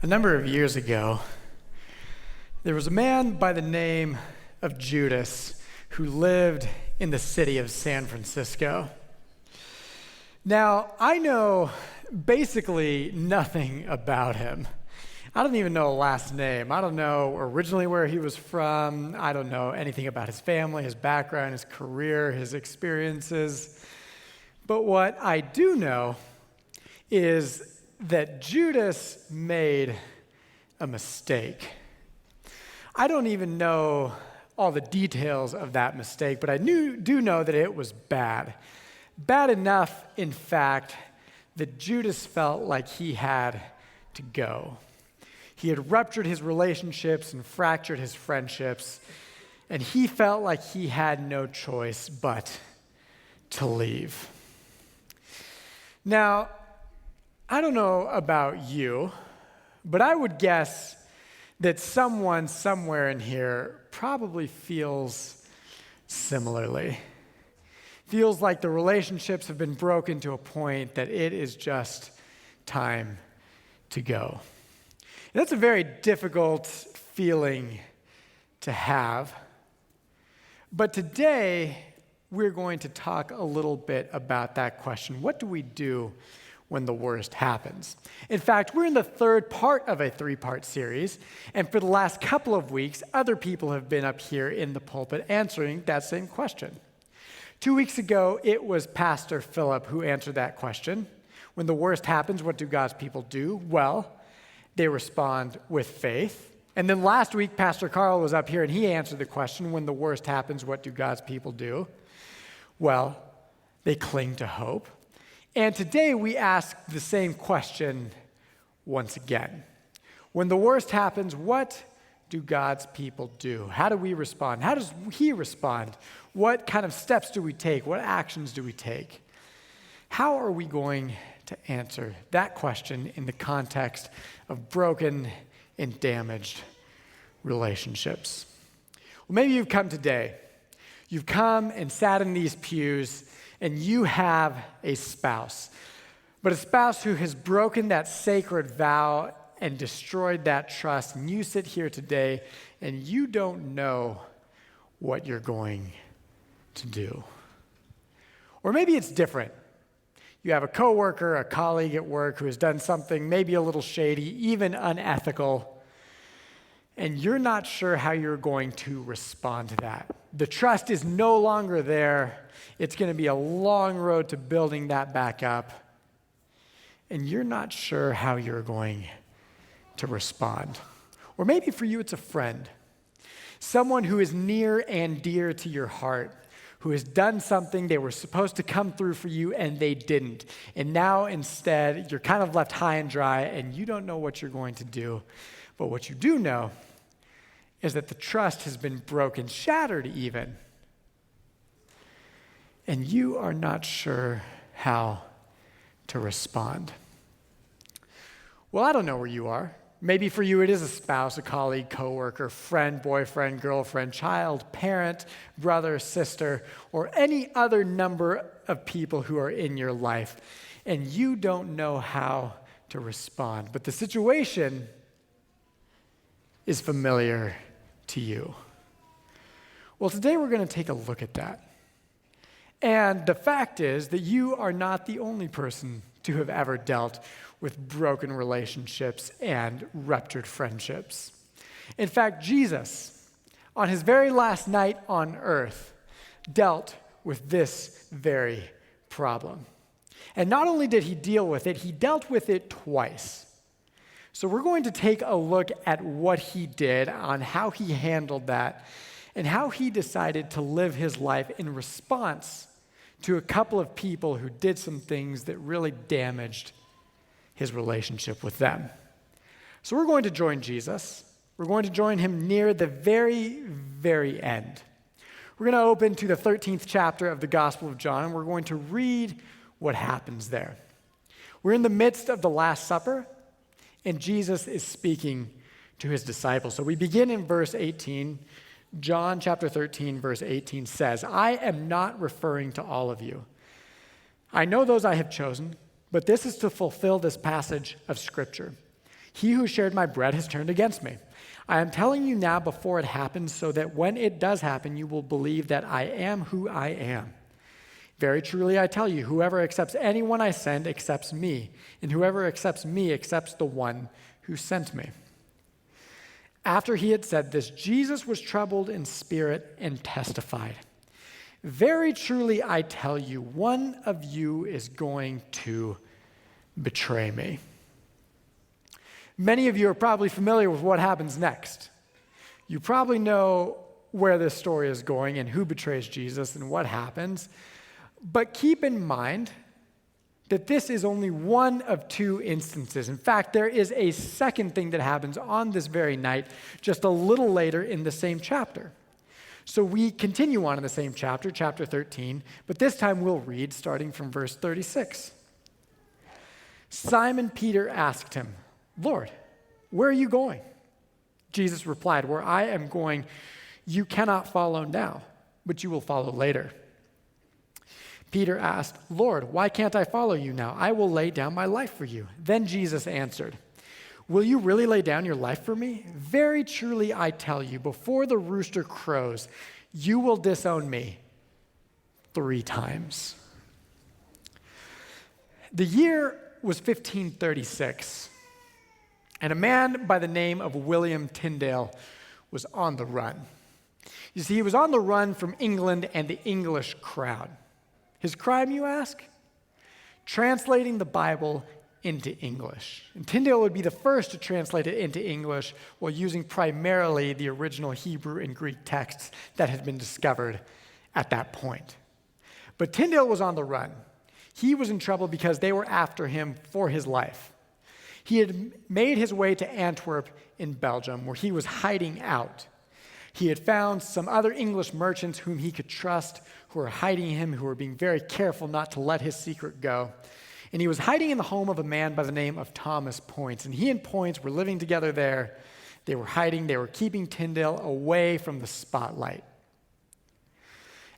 A number of years ago, there was a man by the name of Judas who lived in the city of San Francisco. Now, I know basically nothing about him. I don't even know a last name. I don't know originally where he was from. I don't know anything about his family, his background, his career, his experiences. But what I do know is that Judas made a mistake. I don't even know all the details of that mistake, but I do know that it was bad. Bad enough, in fact, that Judas felt like he had to go. He had ruptured his relationships and fractured his friendships, and he felt like he had no choice but to leave. Now, I don't know about you, but I would guess that someone somewhere in here probably feels similarly. Feels like the relationships have been broken to a point that it is just time to go. And that's a very difficult feeling to have. But today, we're going to talk a little bit about that question. What do we do when the worst happens? In fact, we're in the third part of a three-part series, and for the last couple of weeks, other people have been up here in the pulpit answering that same question. 2 weeks ago, it was Pastor Philip who answered that question. When the worst happens, what do God's people do? Well, they respond with faith. And then last week, Pastor Carl was up here and he answered the question, when the worst happens, what do God's people do? Well, they cling to hope. And today we ask the same question once again. When the worst happens, what do God's people do? How do we respond? How does He respond? What kind of steps do we take? What actions do we take? How are we going to answer that question in the context of broken and damaged relationships? Well, maybe you've come today. You've come and sat in these pews and you have a spouse, but a spouse who has broken that sacred vow and destroyed that trust, and you sit here today and you don't know what you're going to do. Or maybe it's different. You have a coworker, a colleague at work who has done something maybe a little shady, even unethical, and you're not sure how you're going to respond to that. The trust is no longer there. It's going to be a long road to building that back up, and you're not sure how you're going to respond. Or maybe for you, it's a friend, someone who is near and dear to your heart, who has done something they were supposed to come through for you and they didn't. And now instead, you're kind of left high and dry and you don't know what you're going to do. But what you do know is that the trust has been broken, shattered even. And you are not sure how to respond. Well, I don't know where you are. Maybe for you it is a spouse, a colleague, coworker, friend, boyfriend, girlfriend, child, parent, brother, sister, or any other number of people who are in your life, and you don't know how to respond. But the situation is familiar to you. Well, today we're going to take a look at that. And the fact is that you are not the only person to have ever dealt with broken relationships and ruptured friendships. In fact, Jesus, on his very last night on earth, dealt with this very problem. And not only did he deal with it, he dealt with it twice. So we're going to take a look at what he did, on how he handled that, and how he decided to live his life in response to a couple of people who did some things that really damaged his relationship with them. So we're going to join Jesus. We're going to join him near the very, very end. We're going to open to the 13th chapter of the Gospel of John, and we're going to read what happens there. We're in the midst of the Last Supper, and Jesus is speaking to his disciples. So we begin in verse 18. John chapter 13, verse 18 says, "I am not referring to all of you. I know those I have chosen, but this is to fulfill this passage of Scripture. He who shared my bread has turned against me. I am telling you now before it happens, so that when it does happen, you will believe that I am who I am. Very truly I tell you, whoever accepts anyone I send accepts me, and whoever accepts me accepts the one who sent me." After he had said this, Jesus was troubled in spirit and testified, "Very truly I tell you, one of you is going to betray me." Many of you are probably familiar with what happens next. You probably know where this story is going and who betrays Jesus and what happens. But keep in mind that this is only one of two instances. In fact, there is a second thing that happens on this very night, just a little later in the same chapter. So we continue on in the same chapter, chapter 13, but this time we'll read starting from verse 36. Simon Peter asked him, "Lord, where are you going?" Jesus replied, "Where I am going, you cannot follow now, but you will follow later." Peter asked, "Lord, why can't I follow you now? I will lay down my life for you." Then Jesus answered, "Will you really lay down your life for me? Very truly I tell you, before the rooster crows, you will disown me 3 times. The year was 1536. And a man by the name of William Tyndale was on the run. You see, he was on the run from England and the English crown. His crime, you ask? Translating the Bible into English. And Tyndale would be the first to translate it into English while using primarily the original Hebrew and Greek texts that had been discovered at that point. But Tyndale was on the run. He was in trouble because they were after him for his life. He had made his way to Antwerp in Belgium, where he was hiding out. He had found some other English merchants whom he could trust, who were hiding him, who were being very careful not to let his secret go. And he was hiding in the home of a man by the name of Thomas Poyntz. And he and Poyntz were living together there. They were hiding. They were keeping Tyndale away from the spotlight.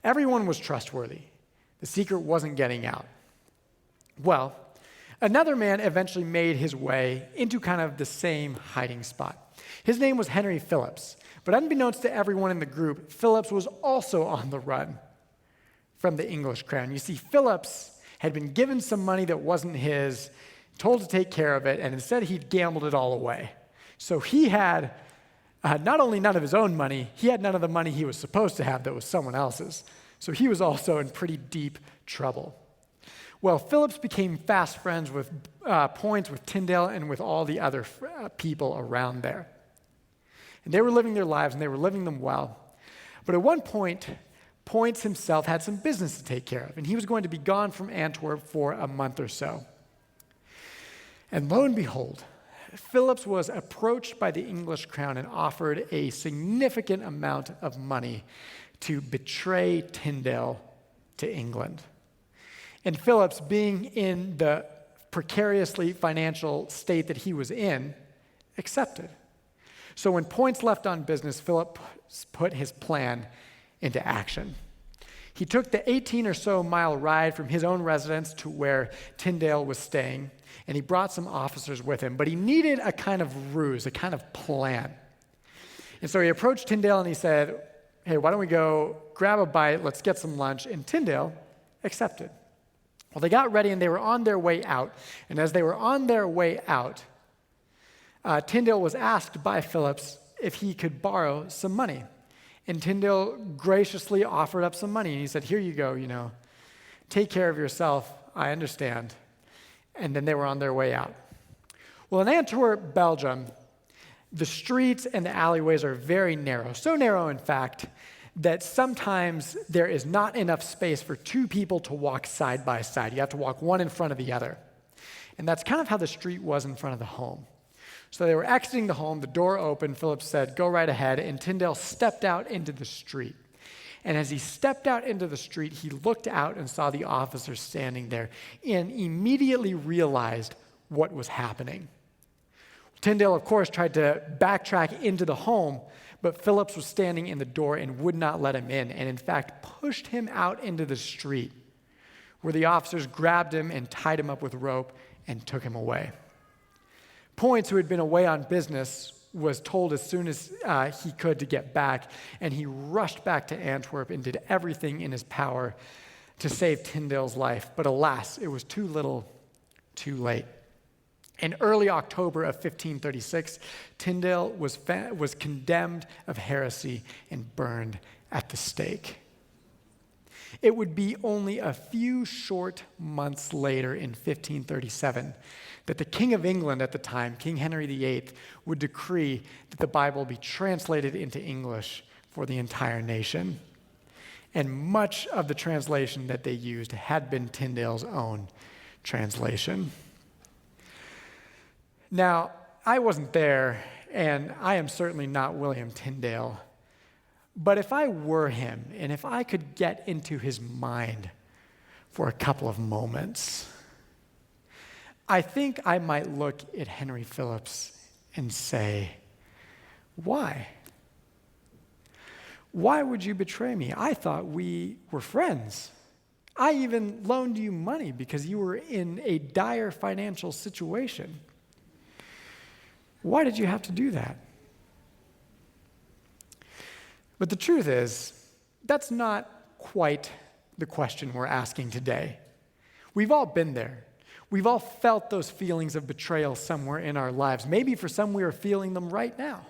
Everyone was trustworthy. The secret wasn't getting out. Well, another man eventually made his way into kind of the same hiding spot. His name was Henry Phillips. But unbeknownst to everyone in the group, Phillips was also on the run from the English crown. You see, Phillips had been given some money that wasn't his, told to take care of it, and instead he'd gambled it all away. So he had not only none of his own money, he had none of the money he was supposed to have that was someone else's. So he was also in pretty deep trouble. Well, Phillips became fast friends with Poyntz, with Tyndale, and with all the other people around there. And they were living their lives, and they were living them well. But at one point, Poyntz himself had some business to take care of, and he was going to be gone from Antwerp for a month or so. And lo and behold, Phillips was approached by the English crown and offered a significant amount of money to betray Tyndale to England. And Phillips, being in the precariously financial state that he was in, accepted. So when Poyntz left on business, Phillips put his plan into action. He took the 18 or so mile ride from his own residence to where Tyndale was staying, and he brought some officers with him. But he needed a kind of ruse, a kind of plan. And so he approached Tyndale and he said, "Hey, why don't we go grab a bite, let's get some lunch," and Tyndale accepted. Well, they got ready and they were on their way out. And as they were on their way out, Tyndale was asked by Phillips if he could borrow some money. And Tyndale graciously offered up some money. And he said, "Here you go, take care of yourself, I understand." And then they were on their way out. Well, in Antwerp, Belgium, the streets and the alleyways are very narrow. So narrow, in fact, that sometimes there is not enough space for 2 people to walk side by side. You have to walk one in front of the other. And that's kind of how the street was in front of the home. So they were exiting the home, the door opened, Phillips said, "Go right ahead," and Tyndale stepped out into the street. And as he stepped out into the street, he looked out and saw the officers standing there and immediately realized what was happening. Tyndale, of course, tried to backtrack into the home, but Phillips was standing in the door and would not let him in, and in fact pushed him out into the street, where the officers grabbed him and tied him up with rope and took him away. Points, who had been away on business, was told as soon as he could to get back, and he rushed back to Antwerp and did everything in his power to save Tyndale's life. But alas, it was too little, too late. In early October of 1536, Tyndale was condemned of heresy and burned at the stake. It would be only a few short months later, in 1537, that the King of England at the time, King Henry VIII, would decree that the Bible be translated into English for the entire nation. And much of the translation that they used had been Tyndale's own translation. Now, I wasn't there, and I am certainly not William Tyndale, but if I were him, and if I could get into his mind for a couple of moments, I think I might look at Henry Phillips and say, why? Why would you betray me? I thought we were friends. I even loaned you money because you were in a dire financial situation. Why did you have to do that? But the truth is, that's not quite the question we're asking today. We've all been there. We've all felt those feelings of betrayal somewhere in our lives. Maybe for some, we are feeling them right now.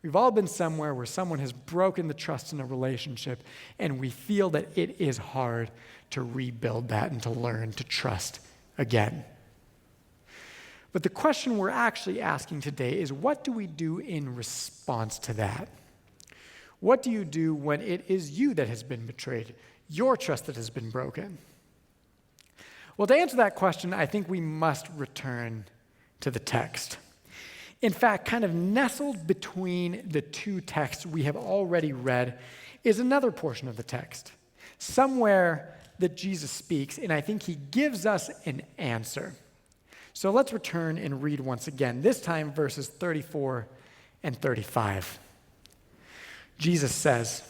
We've all been somewhere where someone has broken the trust in a relationship, and we feel that it is hard to rebuild that and to learn to trust again. But the question we're actually asking today is, what do we do in response to that? What do you do when it is you that has been betrayed, your trust that has been broken? Well, to answer that question, I think we must return to the text. In fact, kind of nestled between the two texts we have already read is another portion of the text, somewhere that Jesus speaks, and I think he gives us an answer. So let's return and read once again, this time verses 34 and 35. Jesus says,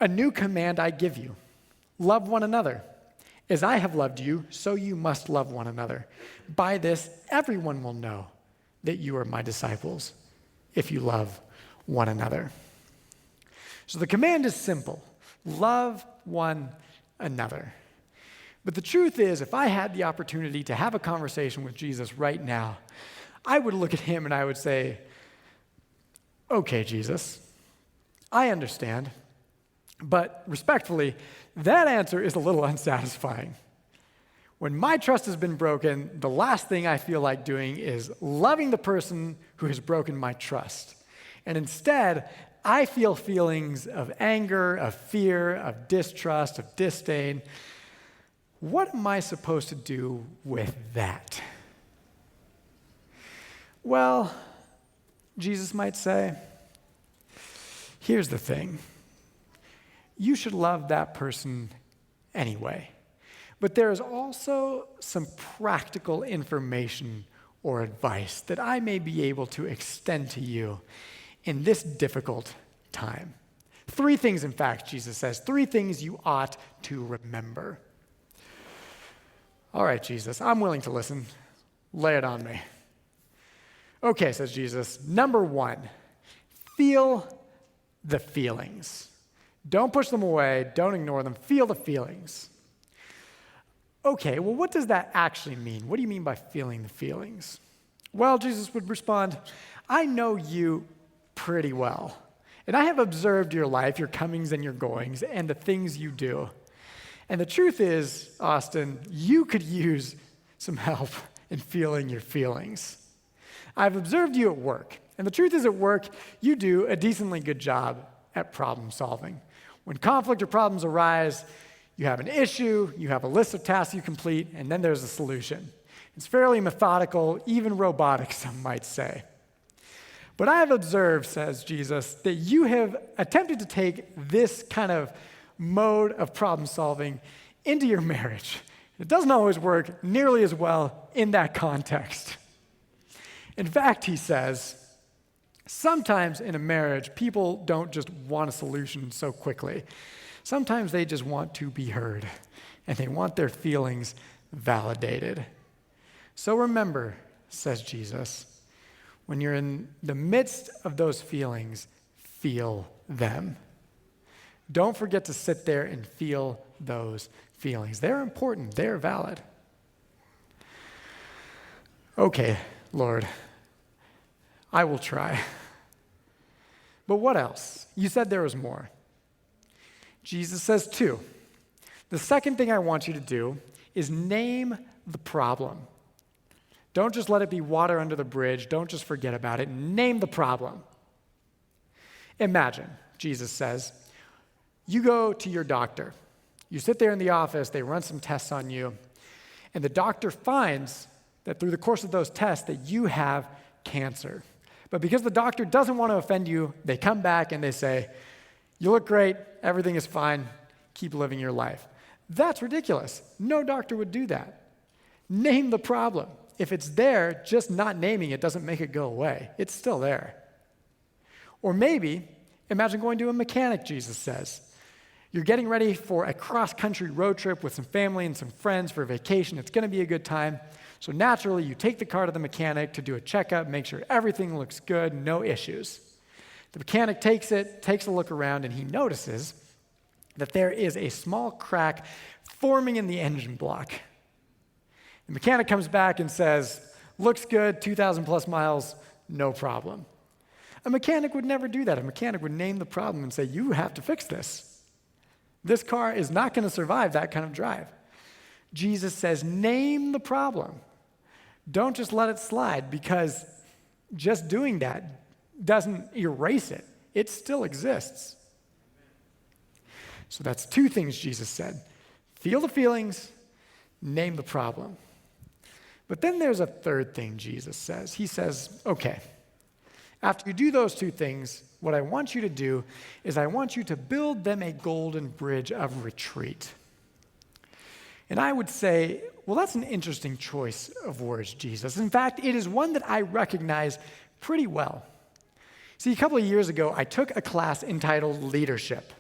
"A new command I give you, love one another. As I have loved you, so you must love one another. By this, everyone will know that you are my disciples, if you love one another." So the command is simple: love one another. But the truth is, if I had the opportunity to have a conversation with Jesus right now, I would look at him and I would say, "Okay, Jesus, I understand, but respectfully, that answer is a little unsatisfying. When my trust has been broken, the last thing I feel like doing is loving the person who has broken my trust. And instead, I feel feelings of anger, of fear, of distrust, of disdain. What am I supposed to do with that?" Well, Jesus might say, here's the thing. You should love that person anyway. But there is also some practical information or advice that I may be able to extend to you in this difficult time. 3 things, in fact, Jesus says, 3 things you ought to remember. All right, Jesus, I'm willing to listen. Lay it on me. Okay, says Jesus. Number 1, feel the feelings. Don't push them away. Don't ignore them. Feel the feelings. Okay, well, what does that actually mean? What do you mean by feeling the feelings? Well, Jesus would respond, I know you pretty well, and I have observed your life, your comings and your goings, and the things you do. And the truth is, Austin, you could use some help in feeling your feelings. I've observed you at work, and the truth is, at work, you do a decently good job at problem solving. When conflict or problems arise, you have an issue, you have a list of tasks you complete, and then there's a solution. It's fairly methodical, even robotic, some might say. But I have observed, says Jesus, that you have attempted to take this kind of mode of problem solving into your marriage. It doesn't always work nearly as well in that context. In fact, he says, sometimes in a marriage, people don't just want a solution so quickly. Sometimes they just want to be heard, and they want their feelings validated. So remember, says Jesus, when you're in the midst of those feelings, feel them. Don't forget to sit there and feel those feelings. They're important. They're valid. Okay, Lord, I will try. But what else? You said there was more. Jesus says two. The second thing I want you to do is name the problem. Don't just let it be water under the bridge. Don't just forget about it. Name the problem. Imagine, Jesus says, you go to your doctor. You sit there in the office, they run some tests on you, and the doctor finds that through the course of those tests that you have cancer. But because the doctor doesn't want to offend you, they come back and they say, you look great, everything is fine, keep living your life. That's ridiculous. No doctor would do that. Name the problem. If it's there, just not naming it doesn't make it go away. It's still there. Or maybe, imagine going to a mechanic, Jesus says. You're getting ready for a cross-country road trip with some family and some friends for a vacation. It's going to be a good time. So naturally, you take the car to the mechanic to do a checkup, make sure everything looks good, no issues. The mechanic takes it, takes a look around, and he notices that there is a small crack forming in the engine block. The mechanic comes back and says, looks good, 2,000 plus miles, no problem. A mechanic would never do that. A mechanic would name the problem and say, you have to fix this. This car is not going to survive that kind of drive. Jesus says, name the problem. Don't just let it slide, because just doing that doesn't erase it. It still exists. So that's two things Jesus said. Feel the feelings, name the problem. But then there's a third thing Jesus says. He says, okay, after you do those two things, what I want you to do is I want you to build them a golden bridge of retreat. And I would say, well, that's an interesting choice of words, Jesus. In fact, it is one that I recognize pretty well. See, a couple of years ago, I took a class entitled Leadership.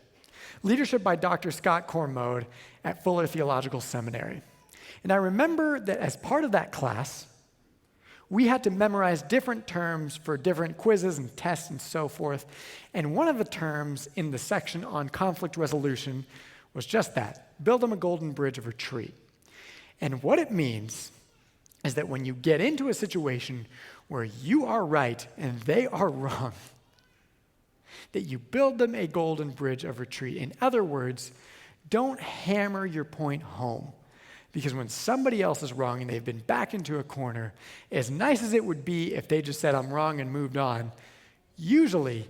Leadership by Dr. Scott Cormode at Fuller Theological Seminary. And I remember that as part of that class, we had to memorize different terms for different quizzes and tests and so forth. And one of the terms in the section on conflict resolution was just that, build them a golden bridge of retreat. And what it means is that when you get into a situation where you are right and they are wrong, that you build them a golden bridge of retreat. In other words, don't hammer your point home. Because when somebody else is wrong and they've been backed into a corner, as nice as it would be if they just said, I'm wrong and moved on, usually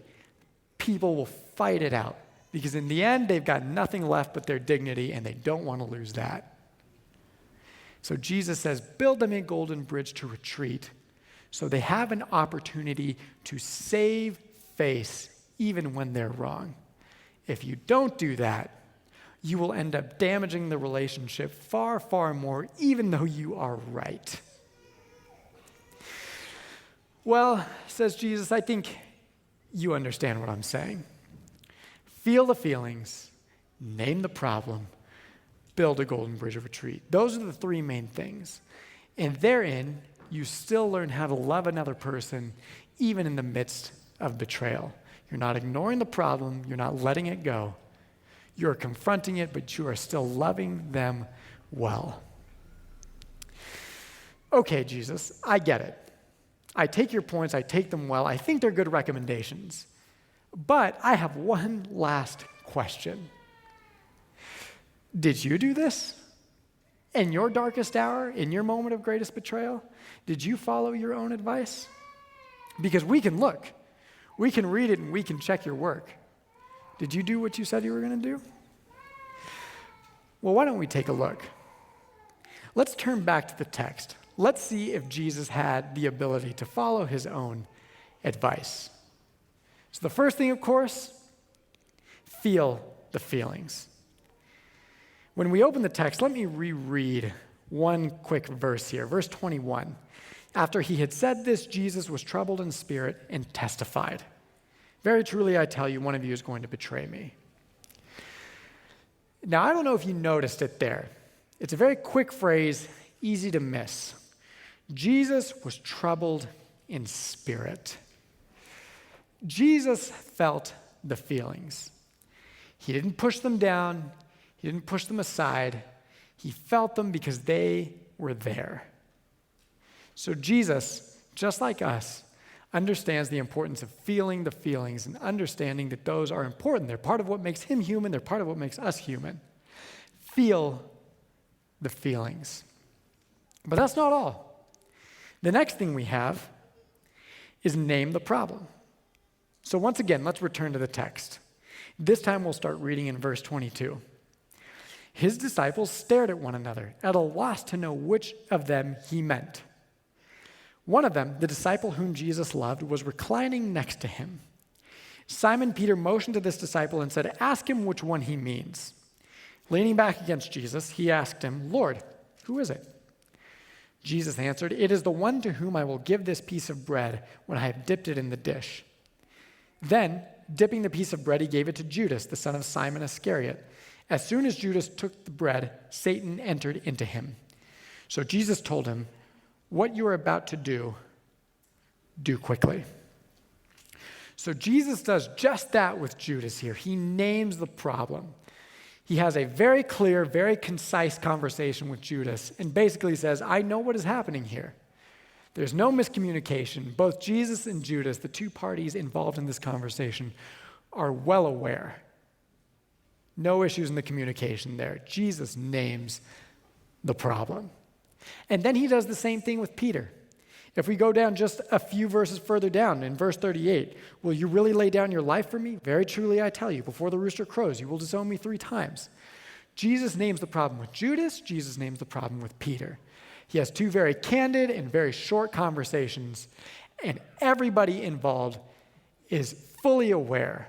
people will fight it out. Because in the end, they've got nothing left but their dignity, and they don't want to lose that. So Jesus says, build them a golden bridge to retreat so they have an opportunity to save face even when they're wrong. If you don't do that, you will end up damaging the relationship far, far more, even though you are right. Well, says Jesus, I think you understand what I'm saying. Feel the feelings, name the problem, build a golden bridge of retreat. Those are the three main things. And therein, you still learn how to love another person, even in the midst of betrayal. You're not ignoring the problem, you're not letting it go. You're confronting it, but you are still loving them well. Okay, Jesus, I get it. I take your points, I take them well. I think they're good recommendations. But I have one last question. Did you do this? In your darkest hour, in your moment of greatest betrayal, did you follow your own advice? Because we can look, we can read it, and we can check your work. Did you do what you said you were going to do? Well, why don't we take a look? Let's turn back to the text. Let's see if Jesus had the ability to follow his own advice. So the first thing, of course, feel the feelings. When we open the text, let me reread one quick verse here. Verse 21. After he had said this, Jesus was troubled in spirit and testified. Very truly, I tell you, one of you is going to betray me. Now, I don't know if you noticed it there. It's a very quick phrase, easy to miss. Jesus was troubled in spirit. Jesus felt the feelings. He didn't push them down. He didn't push them aside. He felt them because they were there. So Jesus, just like us, understands the importance of feeling the feelings and understanding that those are important. They're part of what makes him human. They're part of what makes us human. Feel the feelings. But that's not all. The next thing we have is name the problem. So once again, let's return to the text. This time we'll start reading in verse 22. His disciples stared at one another, at a loss to know which of them he meant. One of them, the disciple whom Jesus loved, was reclining next to him. Simon Peter motioned to this disciple and said, "Ask him which one he means." Leaning back against Jesus, he asked him, "Lord, who is it?" Jesus answered, "It is the one to whom I will give this piece of bread when I have dipped it in the dish." Then, dipping the piece of bread, he gave it to Judas, the son of Simon Iscariot. As soon as Judas took the bread, Satan entered into him. So Jesus told him, "What you are about to do, do quickly." So Jesus does just that with Judas here. He names the problem. He has a very clear, very concise conversation with Judas and basically says, I know what is happening here. There's no miscommunication. Both Jesus and Judas, the two parties involved in this conversation, are well aware. No issues in the communication there. Jesus names the problem. And then he does the same thing with Peter. If we go down just a few verses further down, in verse 38, will you really lay down your life for me? Very truly I tell you, before the rooster crows, you will disown me 3 times. Jesus names the problem with Judas. Jesus names the problem with Peter. He has 2 very candid and very short conversations, and everybody involved is fully aware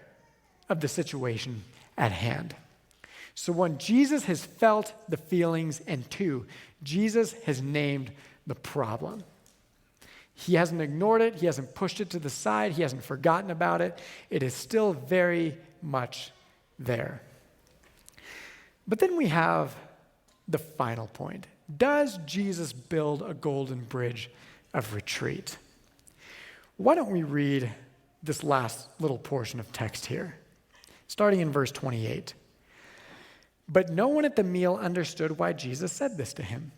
of the situation at hand. So 1, Jesus has felt the feelings, and 2, Jesus has named the problem. He hasn't ignored it. He hasn't pushed it to the side. He hasn't forgotten about it. It is still very much there. But then we have the final point. Does Jesus build a golden bridge of retreat? Why don't we read this last little portion of text here, starting in verse 28. But no one at the meal understood why Jesus said this to him.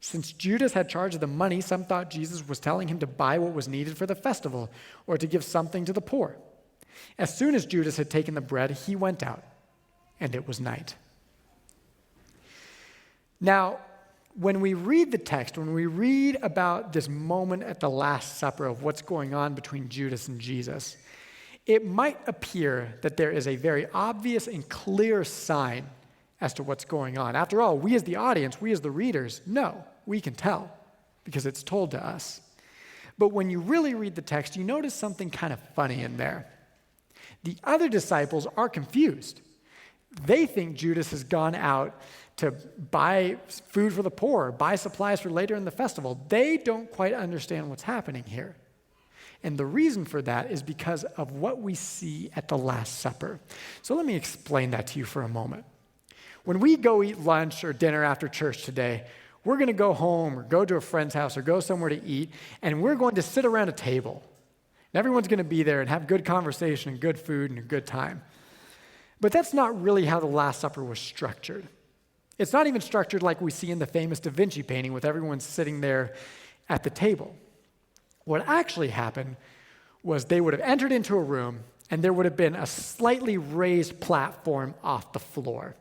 Since Judas had charge of the money, some thought Jesus was telling him to buy what was needed for the festival or to give something to the poor. As soon as Judas had taken the bread, he went out, and it was night. Now, when we read the text, when we read about this moment at the Last Supper of what's going on between Judas and Jesus, it might appear that there is a very obvious and clear sign as to what's going on. After all, we as the audience, we as the readers, know, we can tell because it's told to us. But when you really read the text, you notice something kind of funny in there. The other disciples are confused. They think Judas has gone out to buy food for the poor, buy supplies for later in the festival. They don't quite understand what's happening here. And the reason for that is because of what we see at the Last Supper. So let me explain that to you for a moment. When we go eat lunch or dinner after church today, we're going to go home or go to a friend's house or go somewhere to eat, and we're going to sit around a table. And everyone's going to be there and have good conversation and good food and a good time. But that's not really how the Last Supper was structured. It's not even structured like we see in the famous Da Vinci painting with everyone sitting there at the table. What actually happened was they would have entered into a room and there would have been a slightly raised platform off the floor.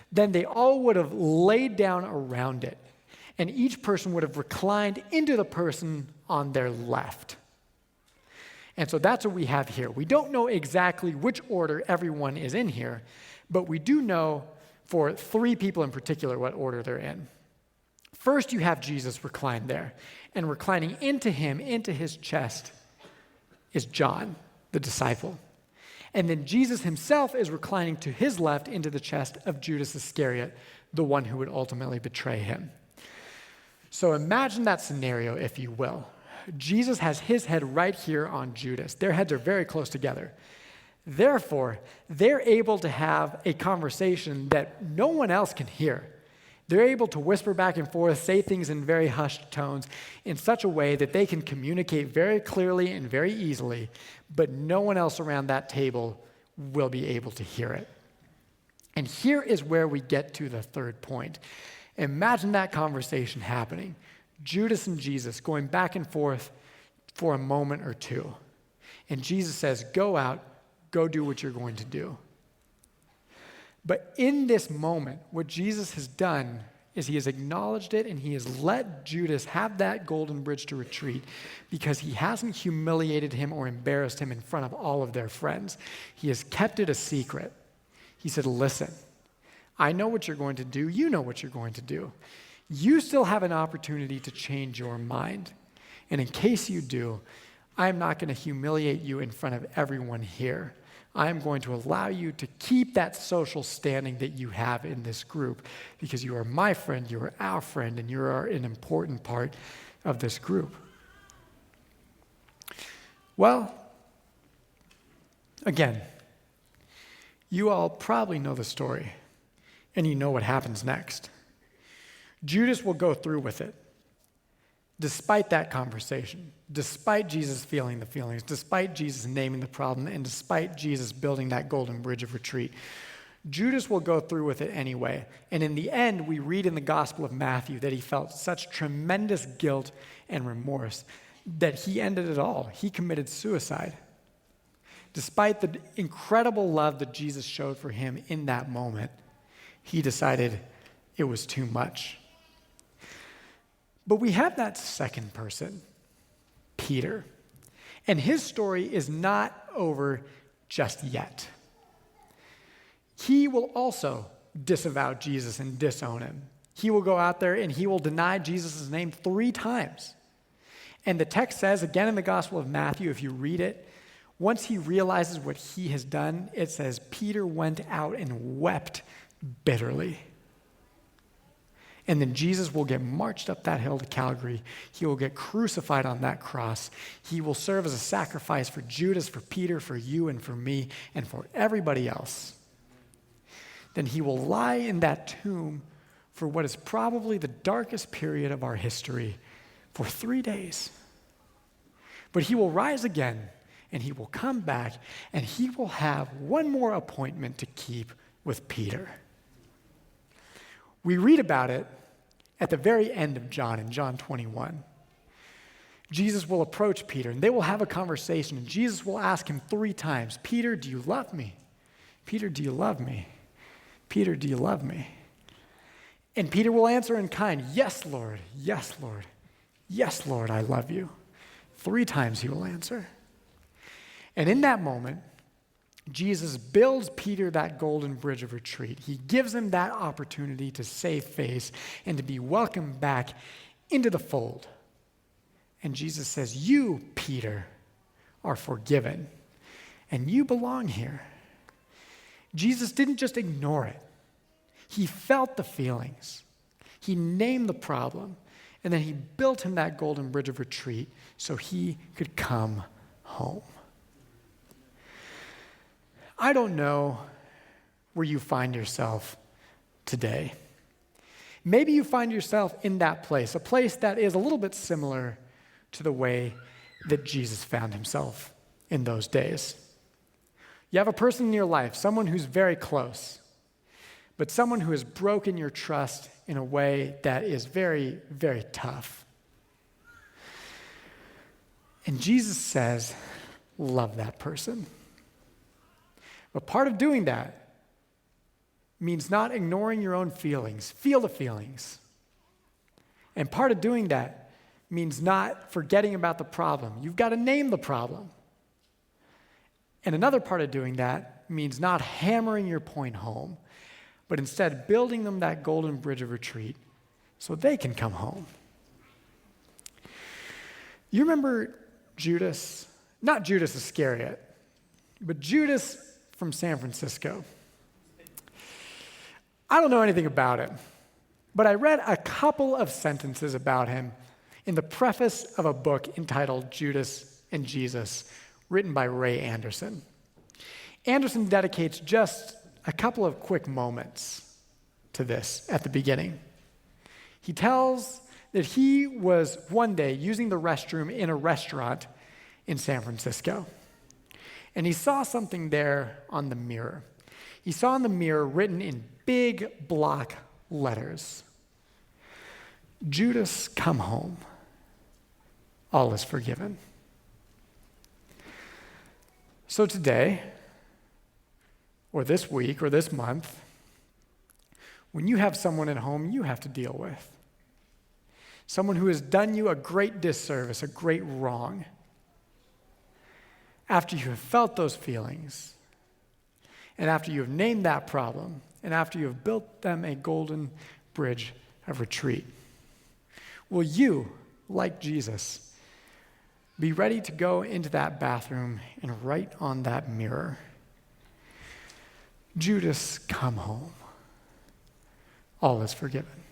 Then they all would have laid down around it, and each person would have reclined into the person on their left. And so that's what we have here. We don't know exactly which order everyone is in here, but we do know for 3 people in particular what order they're in. First, you have Jesus reclined there, and reclining into him, into his chest, is John, the disciple. And then Jesus himself is reclining to his left into the chest of Judas Iscariot, the one who would ultimately betray him. So imagine that scenario, if you will. Jesus has his head right here on Judas. Their heads are very close together. Therefore, they're able to have a conversation that no one else can hear. They're able to whisper back and forth, say things in very hushed tones in such a way that they can communicate very clearly and very easily, but no one else around that table will be able to hear it. And here is where we get to the third point. Imagine that conversation happening. Judas and Jesus going back and forth for a moment or two. And Jesus says, go out, go do what you're going to do. But in this moment, what Jesus has done is he has acknowledged it and he has let Judas have that golden bridge to retreat because he hasn't humiliated him or embarrassed him in front of all of their friends. He has kept it a secret. He said, listen, I know what you're going to do. You know what you're going to do. You still have an opportunity to change your mind. And in case you do, I'm not going to humiliate you in front of everyone here. I am going to allow you to keep that social standing that you have in this group because you are my friend, you are our friend, and you are an important part of this group. Well, again, you all probably know the story, and you know what happens next. Judas will go through with it. Despite that conversation, despite Jesus feeling the feelings, despite Jesus naming the problem, and despite Jesus building that golden bridge of retreat, Judas will go through with it anyway. And in the end, we read in the Gospel of Matthew that he felt such tremendous guilt and remorse that he ended it all. He committed suicide. Despite the incredible love that Jesus showed for him in that moment, he decided it was too much. But we have that second person, Peter. And his story is not over just yet. He will also disavow Jesus and disown him. He will go out there and he will deny Jesus' name 3 times. And the text says, again in the Gospel of Matthew, if you read it, once he realizes what he has done, it says, Peter went out and wept bitterly. And then Jesus will get marched up that hill to Calvary. He will get crucified on that cross. He will serve as a sacrifice for Judas, for Peter, for you, and for me, and for everybody else. Then he will lie in that tomb for what is probably the darkest period of our history for 3 days. But he will rise again, and he will come back, and he will have one more appointment to keep with Peter. We read about it at the very end of John, in John 21. Jesus will approach Peter, and they will have a conversation, and Jesus will ask him 3 times, Peter, do you love me? Peter, do you love me? Peter, do you love me? And Peter will answer in kind, yes, Lord, yes, Lord, yes, Lord, I love you. 3 times he will answer. And in that moment, Jesus builds Peter that golden bridge of retreat. He gives him that opportunity to save face and to be welcomed back into the fold. And Jesus says, you, Peter, are forgiven, and you belong here. Jesus didn't just ignore it. He felt the feelings. He named the problem, and then he built him that golden bridge of retreat so he could come home. I don't know where you find yourself today. Maybe you find yourself in that place, a place that is a little bit similar to the way that Jesus found himself in those days. You have a person in your life, someone who's very close, but someone who has broken your trust in a way that is very, very tough. And Jesus says, love that person. But part of doing that means not ignoring your own feelings. Feel the feelings. And part of doing that means not forgetting about the problem. You've got to name the problem. And another part of doing that means not hammering your point home, but instead building them that golden bridge of retreat so they can come home. You remember Judas? Not Judas Iscariot, but Judas from San Francisco. I don't know anything about him, but I read a couple of sentences about him in the preface of a book entitled Judas and Jesus, written by Ray Anderson. Anderson dedicates just a couple of quick moments to this at the beginning. He tells that he was one day using the restroom in a restaurant in San Francisco. And he saw something there on the mirror. He saw in the mirror written in big block letters, "Judas, come home. All is forgiven." So today, or this week, or this month, when you have someone at home you have to deal with, someone who has done you a great disservice, a great wrong, after you have felt those feelings, and after you have named that problem, and after you have built them a golden bridge of retreat, will you, like Jesus, be ready to go into that bathroom and write on that mirror, "Judas, come home. All is forgiven"?